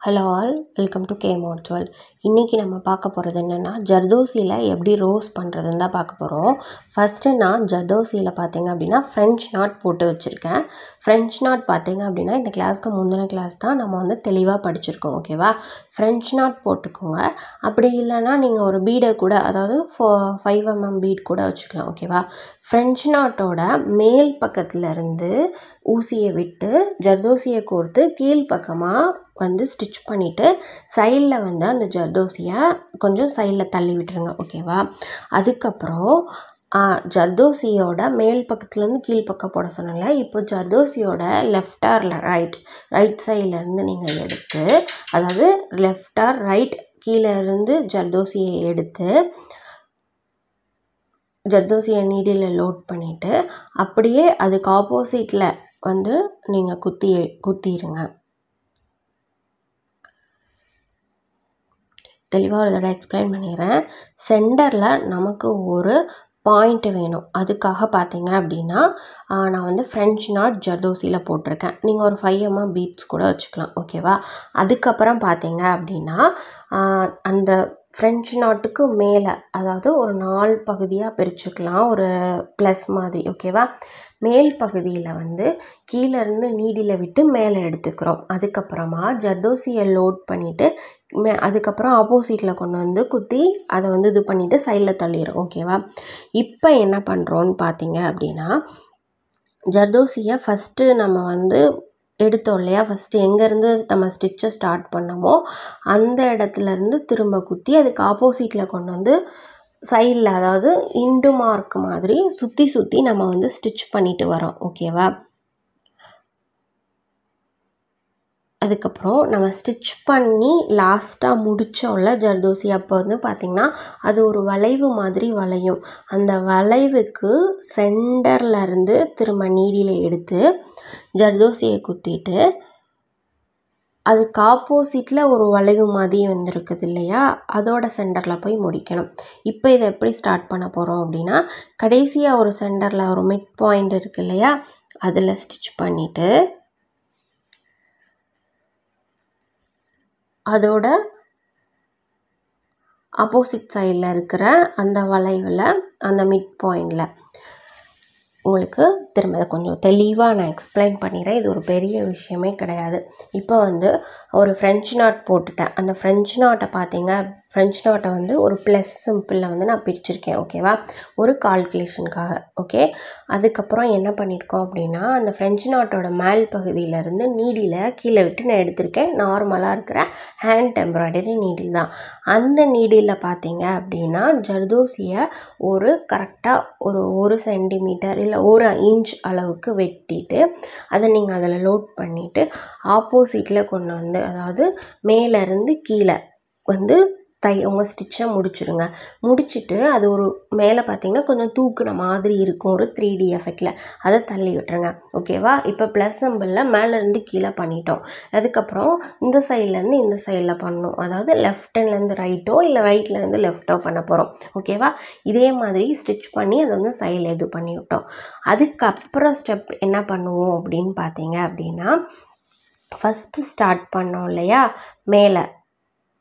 Hello all, welcome to கேமோட்ஸ் world. இன்றைக்கி நம்ம பார்க்க போகிறது என்னென்னா, ஜர்தோசியில் எப்படி ரோஸ் பண்ணுறதுன்னு தான் பார்க்க போகிறோம். ஃபஸ்ட்டு நான் ஜர்தோசியில் பார்த்தீங்க அப்படின்னா ஃப்ரெஞ்ச் நாட் போட்டு வச்சுருக்கேன். ஃப்ரெஞ்ச் நாட் பார்த்தீங்க அப்படின்னா இந்த கிளாஸ்க்கு முந்தின கிளாஸ் தான் நம்ம வந்து தெளிவாக படிச்சிருக்கோம். ஓகேவா? ஃப்ரெஞ்ச் நாட் போட்டுக்கோங்க. அப்படி இல்லைன்னா நீங்கள் ஒரு பீடை கூட, அதாவது 5mm பீட் கூட வச்சுக்கலாம். ஓகேவா? ஃப்ரெஞ்ச் நாட்டோட மேல் பக்கத்துலேருந்து ஊசியை விட்டு ஜர்தோசியை கோர்த்து கீழ்ப்பக்கமாக வந்து ஸ்டிச் பண்ணிவிட்டு சைடில் வந்து அந்த ஜர்தோசியை கொஞ்சம் சைடில் தள்ளி விட்டுருங்க. ஓகேவா? அதுக்கப்புறம் ஜர்தோசியோட மேல் பக்கத்துலேருந்து கீழ்ப்பக்கம் போட சொன்னல, இப்போ ஜர்தோசியோட லெஃப்ட் ஆர் ரைட் சைட்லேருந்து நீங்கள் எடுத்து, அதாவது லெஃப்ட் ஆர் ரைட் கீழே இருந்து ஜர்தோசியை எடுத்து ஜர்தோசியை நீடில் லோட் பண்ணிவிட்டு அப்படியே அதுக்கு ஆப்போசிட்டில் வந்து நீங்கள் குத்திடுங்க. தெளிவாக ஒரு தடவை எக்ஸ்பிளைன் பண்ணிடுறேன். சென்டரில் நமக்கு ஒரு பாயிண்ட் வேணும். அதுக்காக பார்த்தீங்க அப்படின்னா நான் வந்து ஃப்ரெஞ்ச் நாட் ஜர்தோசியில் போட்டிருக்கேன். நீங்கள் ஒரு 5mm பீட்ஸ் கூட வச்சுக்கலாம். ஓகேவா? அதுக்கப்புறம் பார்த்தீங்க அப்படின்னா அந்த ஃப்ரெஞ்ச் நாட்டுக்கு மேலே, அதாவது ஒரு 4 பகுதியாக பிரிச்சுக்கலாம், ஒரு ப்ளஸ் மாதிரி. ஓகேவா? மேல் பகுதியில் வந்து கீழேருந்து நீடில் விட்டு மேலே எடுத்துக்கிறோம். அதுக்கப்புறமா ஜர்தோசியை லோட் பண்ணிவிட்டு அதுக்கப்புறம் ஆப்போசிட்டில் கொண்டு வந்து குத்தி அதை வந்து இது பண்ணிவிட்டு சைடில் தள்ளிடுறோம். ஓகேவா? இப்போ என்ன பண்ணுறோன்னு பார்த்தீங்க அப்படின்னா, ஜர்தோசியை ஃபஸ்ட்டு நம்ம வந்து எடுத்தோம் இல்லையா, ஃபஸ்ட்டு எங்கேருந்து நம்ம ஸ்டிச்சை ஸ்டார்ட் பண்ணமோ அந்த இடத்துலேருந்து திரும்ப குத்தி அதுக்கு ஆப்போசிட்டில் கொண்டு வந்து சைடில், அதாவது இண்டு மார்க் மாதிரி சுற்றி நம்ம வந்து ஸ்டிச் பண்ணிட்டு வரோம். ஓகேவா? அதுக்கப்புறம் நம்ம ஸ்டிச் பண்ணி லாஸ்ட்டாக முடித்தோம்ல ஜர்தோசி, அப்போ வந்து பார்த்திங்கன்னா அது ஒரு வளைவு மாதிரி வளையும். அந்த வளைவுக்கு சென்டர்லேருந்து திரும்ப நீடியில் எடுத்து ஜர்தோசியை குத்திட்டு அதுக்கு ஆப்போசிட்டில் ஒரு வளைவு மாதிரி வந்துருக்குது இல்லையா, அதோட சென்டரில் போய் முடிக்கணும். இப்போ இதை எப்படி ஸ்டார்ட் பண்ண போகிறோம் அப்படின்னா, கடைசியாக ஒரு சென்டரில் ஒரு மிட் பாயிண்ட் இருக்குது இல்லையா, அதில் ஸ்டிச் பண்ணிவிட்டு அதோட ஆப்போசிட் சைடில் இருக்கிற அந்த வளைவில் அந்த மிட் பாயிண்டில் உங்களுக்கு திரும்ப அதை கொஞ்சம் தெளிவாக நான் எக்ஸ்பிளைன் பண்ணிடுறேன். இது ஒரு பெரிய விஷயமே கிடையாது. இப்போ வந்து ஒரு ஃப்ரெஞ்ச் நாட் போட்டுட்டேன். அந்த ஃப்ரெஞ்ச் நாட்டை பார்த்தீங்க, ஃப்ரெஞ்ச் நாட்டை வந்து ஒரு ப்ளஸ் சிம்பிளில் வந்து நான் பிரிச்சிருக்கேன். ஓகேவா? ஒரு கால்குலேஷனுக்காக. ஓகே. அதுக்கப்புறம் என்ன பண்ணியிருக்கோம் அப்படின்னா, அந்த ஃப்ரெஞ்ச் நாட்டோட மேல் பகுதியிலேருந்து நீடில் கீழே விட்டு நான் எடுத்திருக்கேன். நார்மலாக இருக்கிற ஹேண்ட் எம்ப்ராய்டரி நீடில் தான். அந்த நீடில் பார்த்தீங்க அப்படின்னா ஜர்தோசியை ஒரு கரெக்டாக ஒரு சென்டிமீட்டர் இல்லை 1 இன்ச் அளவுக்கு வெட்டிட்டு அதை நீங்கள் அதில் லோட் பண்ணிவிட்டு ஆப்போசிட்டில் கொண்டு வந்து, அதாவது மேலேருந்து கீழே வந்து உங்கள் ஸ்டிச்சை முடிச்சுருங்க. முடிச்சுட்டு அது ஒரு மேலே பார்த்தீங்கன்னா கொஞ்சம் தூக்குன மாதிரி இருக்கும், ஒரு 3D எஃபெக்டில். அதை தள்ளி விட்டுருங்க. ஓகேவா? இப்போ ப்ளஸ் சிம்பிளில் மேலேருந்து கீழே பண்ணிட்டோம். அதுக்கப்புறம் இந்த சைட்லேருந்து இந்த சைடில் பண்ணணும், அதாவது லெஃப்ட்லேருந்து ரைட்டோ இல்லை ரைட்லேருந்து லெஃப்ட்டோ பண்ண போகிறோம். ஓகேவா? இதே மாதிரி ஸ்டிச் பண்ணி அதை வந்து சைடில் இது பண்ணி விட்டோம். அதுக்கப்புறம் ஸ்டெப் என்ன பண்ணுவோம் அப்படின்னு பார்த்தீங்க அப்படின்னா, ஃபஸ்ட்டு ஸ்டார்ட் பண்ணோம் இல்லையா மேலே,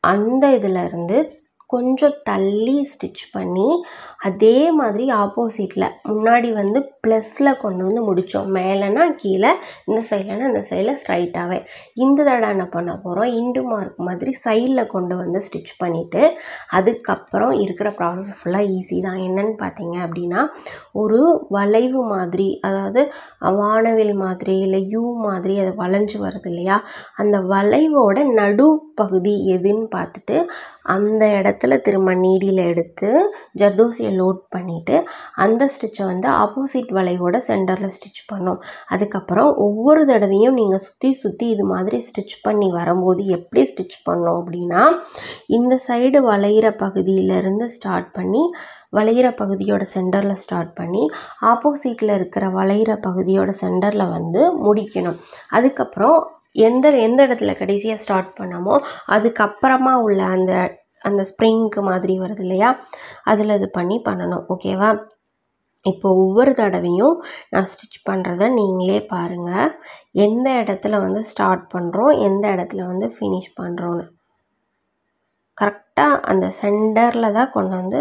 அந்த இதிலேருந்து கொஞ்சம் தள்ளி ஸ்டிச் பண்ணி அதே மாதிரி ஆப்போசிட்டில் முன்னாடி வந்து ப்ளஸில் கொண்டு வந்து முடித்தோம். மேலேனா கீழே, இந்த சைட்லனா இந்த சைடில் ஸ்ட்ரைட்டாகவே. இந்த தடவை என்ன பண்ண போகிறோம், இண்டு மார்க் மாதிரி சைடில் கொண்டு வந்து ஸ்டிச் பண்ணிவிட்டு அதுக்கப்புறம் இருக்கிற ப்ராசஸ் ஃபுல்லாக ஈஸி தான். என்னென்னு பார்த்தீங்க அப்படின்னா, ஒரு வளைவு மாதிரி, அதாவது வானவில் மாதிரி இல்லை யூ மாதிரி அது வளைஞ்சு வருது இல்லையா, அந்த வளைவோட நடுப்பகுதி எதுன்னு பார்த்துட்டு அந்த இடத்துல திரும்ப நீடியில் எடுத்து ஜர்தோசியை லோட் பண்ணிவிட்டு அந்த ஸ்டிச்சை வந்து ஆப்போசிட் வளைவோட சென்டரில் ஸ்டிச் பண்ணோம். அதுக்கப்புறம் ஒவ்வொரு தடவையும் நீங்கள் சுற்றி இது மாதிரி ஸ்டிச் பண்ணி வரும்போது எப்படி ஸ்டிச் பண்ணோம் அப்படின்னா, இந்த சைடு வளையிற பகுதியிலேருந்து ஸ்டார்ட் பண்ணி வளையிற பகுதியோட சென்டரில் ஸ்டார்ட் பண்ணி ஆப்போசிட்டில் இருக்கிற வளையிற பகுதியோட சென்டரில் வந்து முடிக்கணும். அதுக்கப்புறம் எந்த இடத்துல கடைசியாக ஸ்டார்ட் பண்ணாமோ அதுக்கப்புறமா உள்ள அந்த ஸ்ப்ரிங்க்கு மாதிரி வருது இல்லையா, அதில் இது பண்ணணும். ஓகேவா? இப்போ ஒவ்வொரு தடவையும் நான் ஸ்டிச் பண்ணுறத நீங்களே பாருங்கள். எந்த இடத்துல வந்து ஸ்டார்ட் பண்ணுறோம், எந்த இடத்துல வந்து ஃபினிஷ் பண்ணுறோன்னு. கரெக்டாக அந்த சென்டரில் தான் கொண்டு வந்து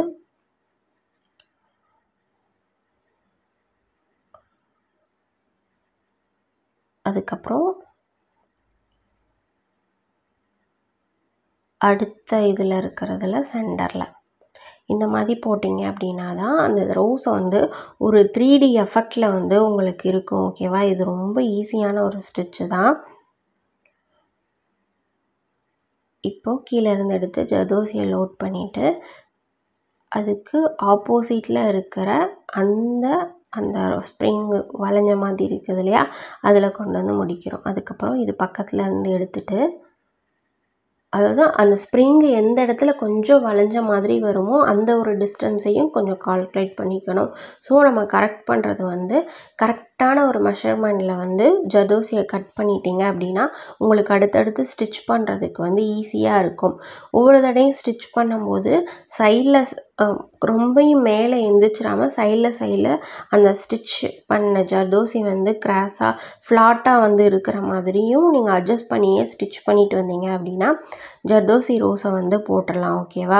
அதுக்கப்புறம் அடுத்த இதில் இருக்கிறதுல சென்டரில் இந்த மாதிரி போட்டிங்க அப்படின்னா தான் அந்த ரோஸை வந்து ஒரு 3D எஃபெக்டில் வந்து உங்களுக்கு இருக்கும். ஓகேவா? இது ரொம்ப ஈஸியான ஒரு ஸ்டிச்சு தான். இப்போது கீழே இருந்து எடுத்து ஜர்தோசியை லோட் பண்ணிவிட்டு அதுக்கு ஆப்போசிட்டில் இருக்கிற அந்த அந்த ஸ்ப்ரிங் வளைஞ்ச மாதிரி இருக்குது இல்லையா, அதில் கொண்டு வந்து முடிக்கிறோம். அதுக்கப்புறம் இது பக்கத்தில் இருந்து எடுத்துகிட்டு அதாவது அந்த ஸ்ப்ரிங்கு எந்த இடத்துல கொஞ்சம் வளைஞ்ச மாதிரி வருமோ அந்த ஒரு டிஸ்டன்ஸையும் கொஞ்சம் கால்குலேட் பண்ணிக்கணும். ஸோ நம்ம கரெக்ட் பண்ணுறது வந்து கரெக்டான ஒரு மெஷர்மெண்ட்டில் வந்து ஜர்தோசியை கட் பண்ணிட்டீங்க அப்படின்னா உங்களுக்கு அடுத்தடுத்து ஸ்டிச் பண்ணுறதுக்கு வந்து ஈஸியாக இருக்கும். ஒவ்வொரு தடையும் ஸ்டிச் பண்ணும்போது சைடில் ரொம்பவும் மேலே எந்திரிச்சிடாமல் சைடில் அந்த ஸ்டிச் பண்ண ஜர்தோசி வந்து கிராஸாக ஃப்ளாட்டாக வந்து இருக்கிற மாதிரியும் நீங்கள் அட்ஜஸ்ட் பண்ணியே ஸ்டிச் பண்ணிட்டு வந்தீங்க அப்படின்னா ஜர்தோசி ரோஸை வந்து போட்டுடலாம். ஓகேவா?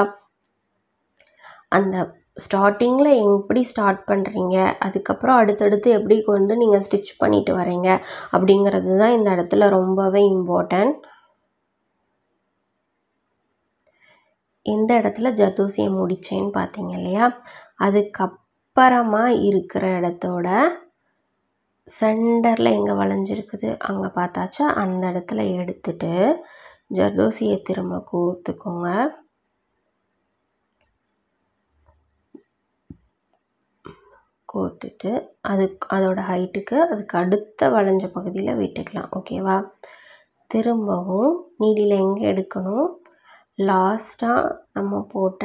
அந்த ஸ்டார்டிங்கில் எப்படி ஸ்டார்ட் பண்ணுறீங்க, அதுக்கப்புறம் அடுத்தடுத்து எப்படி வந்து நீங்கள் ஸ்டிச் பண்ணிட்டு வரீங்க அப்படிங்கிறது தான் இந்த இடத்துல ரொம்பவே இம்பார்ட்டன்ட். எந்த இடத்துல ஜர்தோசியை முடித்தேன்னு பார்த்தீங்க இல்லையா, அதுக்கப்புறமா இருக்கிற இடத்தோட சென்டரில் எங்கே வளைஞ்சிருக்குது அங்கே பார்த்தாச்சா, அந்த இடத்துல எடுத்துட்டு ஜர்தோசியை திரும்ப கோர்த்துக்கோங்க. கோர்த்துட்டு அதோட ஹைட்டுக்கு அதுக்கு அடுத்த வளைஞ்ச பகுதியில் விட்டுக்கலாம். ஓகேவா? திரும்பவும் நீடியில் எங்கே எடுக்கணும், லாஸ்ட்டாக நம்ம போட்ட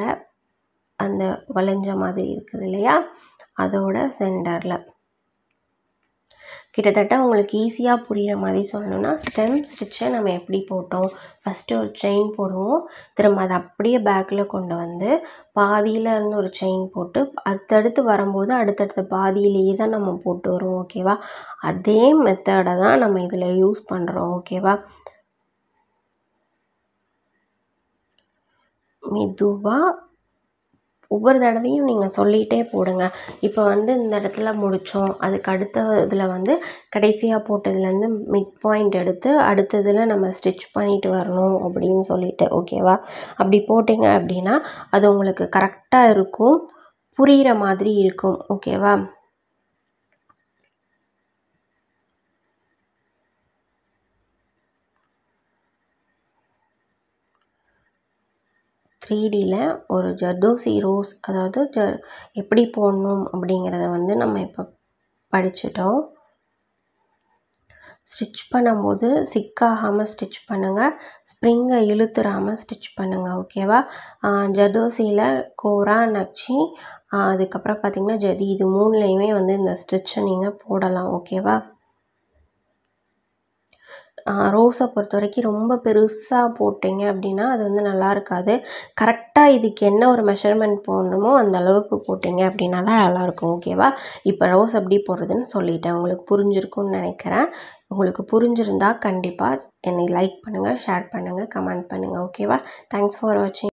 அந்த வளைஞ்ச மாதிரி இருக்குது இல்லையா, அதோட சென்டரில். கிட்டத்தட்ட உங்களுக்கு ஈஸியாக புரிகிற மாதிரி சொல்லணும்னா ஸ்டெம் ஸ்டிச்சை நம்ம எப்படி போட்டோம், ஃபஸ்ட்டு ஒரு செயின் போடுவோம், திரும்ப அதை அப்படியே பேக்கில் கொண்டு வந்து பாதியில் இருந்து ஒரு செயின் போட்டு அடுத்தடுத்து வரும்போது அடுத்தடுத்த பாதியிலேயே தான் நம்ம போட்டு வருவோம். ஓகேவா? அதே மெத்தடை தான் நம்ம இதில் யூஸ் பண்ணுறோம். ஓகேவா? மெதுவாக ஒவ்வொரு தடவையும் நீங்கள் சொல்லிகிட்டே போடுங்க. இப்போ வந்து இந்த இடத்துல முடித்தோம், அதுக்கு அடுத்த இதில் வந்து கடைசியாக போட்டதுலேருந்து மிட் பாயிண்ட் எடுத்து அடுத்ததில் நம்ம ஸ்டிச் பண்ணிட்டு வரணும் அப்படின்னு சொல்லிட்டு. ஓகேவா? அப்படி போட்டிங்க அப்படின்னா அது உங்களுக்கு கரெக்டாக இருக்கும், புரிகிற மாதிரி இருக்கும். ஓகேவா? த்ரீடியில் ஒரு ஜர்தோசி ரோஸ் அதாவது எப்படி போடணும் அப்படிங்கிறத வந்து நம்ம இப்போ படிச்சிட்டோம். ஸ்டிச் பண்ணும்போது சிக்காகாமல் ஸ்டிச் பண்ணுங்கள், ஸ்ப்ரிங்கை இழுத்துறாமல் ஸ்டிச் பண்ணுங்கள். ஓகேவா? ஜர்தோசியில் கோரா, நக்ஷி, அதுக்கப்புறம் பார்த்திங்கன்னா ஜதி, இது மூணுலேயுமே வந்து இந்த ஸ்டிச்சை நீங்கள் போடலாம். ஓகேவா? ரோஸை பொறுத்த வரைக்கும் ரொம்ப பெருசாக போட்டிங்க அப்படின்னா அது வந்து நல்லா இருக்காது. கரெக்டாக இதுக்கு என்ன ஒரு மெஷர்மெண்ட் போடணுமோ அந்த அளவுக்கு போட்டிங்க அப்படின்னா தான் நல்லாயிருக்கும். ஓகேவா? இப்போ ரோஸ் எப்படி போடுறதுன்னு சொல்லிட்டேன், உங்களுக்கு புரிஞ்சிருக்கும்னு நினைக்கிறேன். உங்களுக்கு புரிஞ்சிருந்தால் கண்டிப்பாக என்னை லைக் பண்ணுங்கள், ஷேர் பண்ணுங்கள், கமெண்ட் பண்ணுங்கள். ஓகேவா? தேங்க்ஸ் ஃபார் வாட்சிங்.